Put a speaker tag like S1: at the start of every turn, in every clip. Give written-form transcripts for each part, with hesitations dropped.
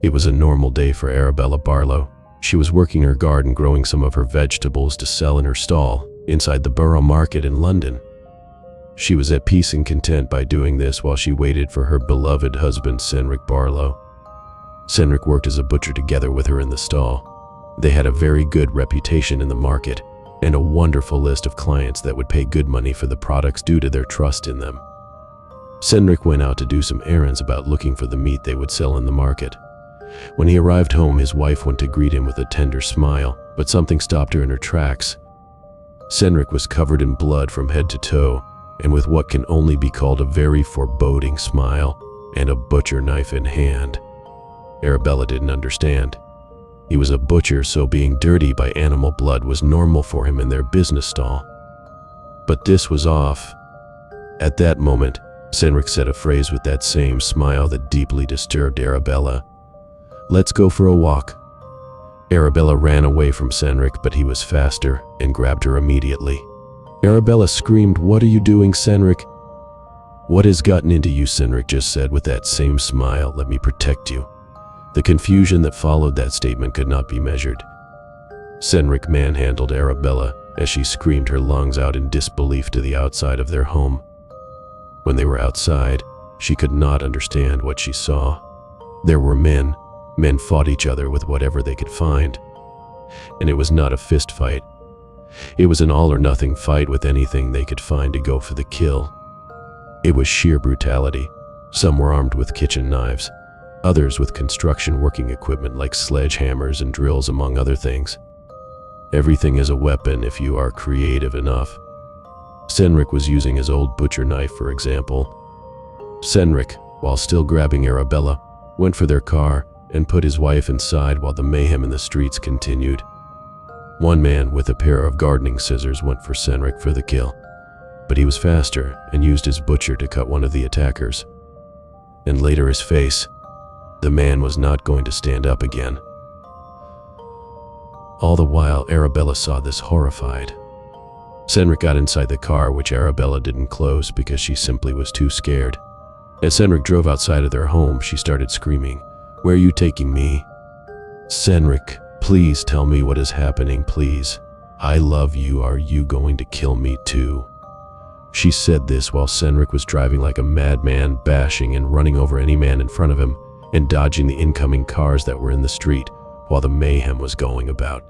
S1: It was a normal day for Arabella Barlow. She was working her garden, growing some of her vegetables to sell in her stall inside the Borough Market in London. She was at peace and content by doing this while she waited for her beloved husband, Cenric Barlow. Cenric worked as a butcher together with her in the stall. They had a very good reputation in the market and a wonderful list of clients that would pay good money for the products due to their trust in them. Cenric went out to do some errands about looking for the meat they would sell in the market. When he arrived home, his wife went to greet him with a tender smile, but something stopped her in her tracks. Cenric was covered in blood from head to toe, and with what can only be called a very foreboding smile and a butcher knife in hand. Arabella didn't understand. He was a butcher, so being dirty by animal blood was normal for him in their business stall. But this was off. At that moment, Cenric said a phrase with that same smile that deeply disturbed Arabella. "Let's go for a walk." Arabella ran away from Cenric, but he was faster and grabbed her immediately. Arabella screamed, "What are you doing, Cenric?" "What has gotten into you?" Cenric just said with that same smile. "Let me protect you." The confusion that followed that statement could not be measured. Cenric manhandled Arabella as she screamed her lungs out in disbelief to the outside of their home. When they were outside, she could not understand what she saw. There were men. Men fought each other with whatever they could find. And it was not a fist fight. It was an all-or-nothing fight with anything they could find to go for the kill. It was sheer brutality. Some were armed with kitchen knives, others with construction working equipment like sledgehammers and drills, among other things. Everything is a weapon if you are creative enough. Cenric was using his old butcher knife, for example. Cenric, while still grabbing Arabella, went for their car and put his wife inside while the mayhem in the streets continued. One man with a pair of gardening scissors went for Cenric for the kill, but he was faster and used his butcher to cut one of the attackers. And later his face. The man was not going to stand up again. All the while, Arabella saw this horrified. Cenric got inside the car, which Arabella didn't close because she simply was too scared. As Cenric drove outside of their home, she started screaming, "Where are you taking me? Cenric, please tell me what is happening, please. I love you. Are you going to kill me too?" She said this while Cenric was driving like a madman, bashing and running over any man in front of him and dodging the incoming cars that were in the street while the mayhem was going about.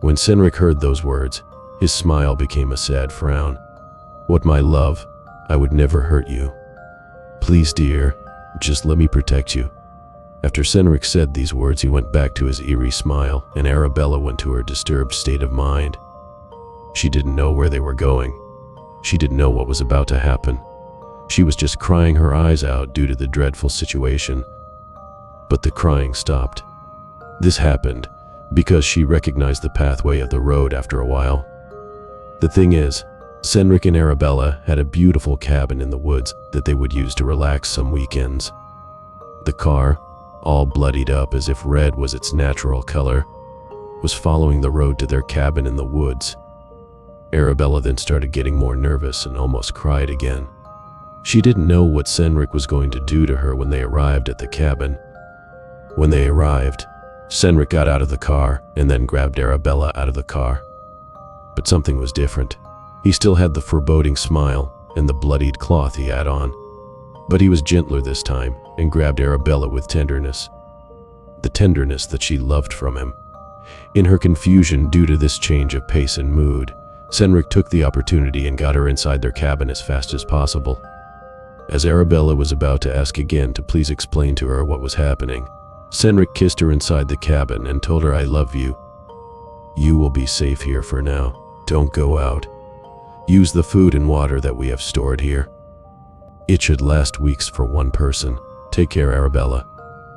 S1: When Cenric heard those words, his smile became a sad frown. "What, my love? I would never hurt you. Please, dear, just let me protect you." After Cenric said these words, he went back to his eerie smile, and Arabella went to her disturbed state of mind. She didn't know where they were going. She didn't know what was about to happen. She was just crying her eyes out due to the dreadful situation. But the crying stopped. This happened because she recognized the pathway of the road after a while. The thing is, Cenric and Arabella had a beautiful cabin in the woods that they would use to relax some weekends. The car, all bloodied up as if red was its natural color, was following the road to their cabin in the woods. Arabella then started getting more nervous and almost cried again. She didn't know what Cenric was going to do to her when they arrived at the cabin. When they arrived, Cenric got out of the car and then grabbed Arabella out of the car. But something was different. He still had the foreboding smile and the bloodied cloth he had on. But he was gentler this time and grabbed Arabella with tenderness. The tenderness that she loved from him. In her confusion due to this change of pace and mood, Cenric took the opportunity and got her inside their cabin as fast as possible. As Arabella was about to ask again to please explain to her what was happening, Cenric kissed her inside the cabin and told her, "I love you. You will be safe here for now. Don't go out. Use the food and water that we have stored here. It should last weeks for one person. Take care, Arabella.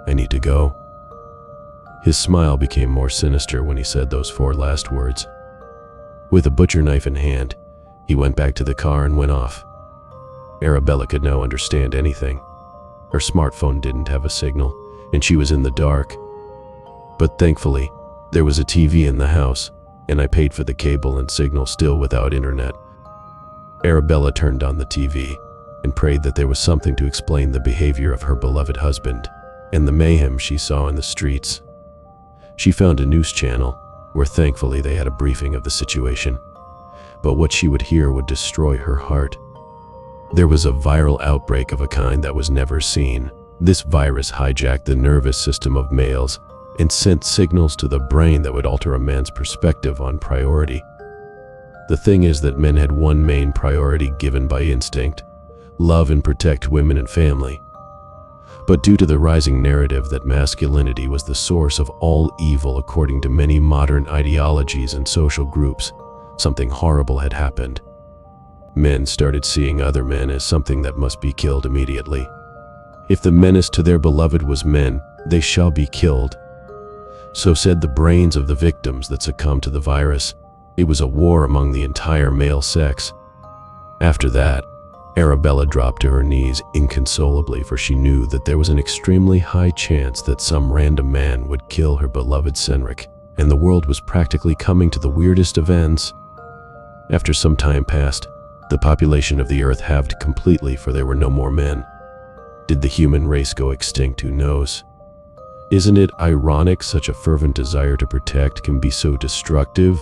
S1: I need to go." His smile became more sinister when he said those four last words. With a butcher knife in hand, he went back to the car and went off. Arabella could not understand anything. Her smartphone didn't have a signal, and she was in the dark. But thankfully, there was a TV in the house, and I paid for the cable and signal still without internet. Arabella turned on the TV and prayed that there was something to explain the behavior of her beloved husband. and the mayhem she saw in the streets. She found a news channel, where thankfully they had a briefing of the situation. But what she would hear would destroy her heart. There was a viral outbreak of a kind that was never seen. This virus hijacked the nervous system of males and sent signals to the brain that would alter a man's perspective on priority. The thing is that men had one main priority given by instinct: love and protect women and family. But due to the rising narrative that masculinity was the source of all evil according to many modern ideologies and social groups, something horrible had happened. Men started seeing other men as something that must be killed immediately. If the menace to their beloved was men, they shall be killed. So said the brains of the victims that succumbed to the virus. It was a war among the entire male sex. After that, Arabella dropped to her knees inconsolably, for she knew that there was an extremely high chance that some random man would kill her beloved Cenric, and the world was practically coming to the weirdest of ends. After some time passed, the population of the earth halved completely, for there were no more men. Did the human race go extinct? Who knows? Isn't it ironic such a fervent desire to protect can be so destructive?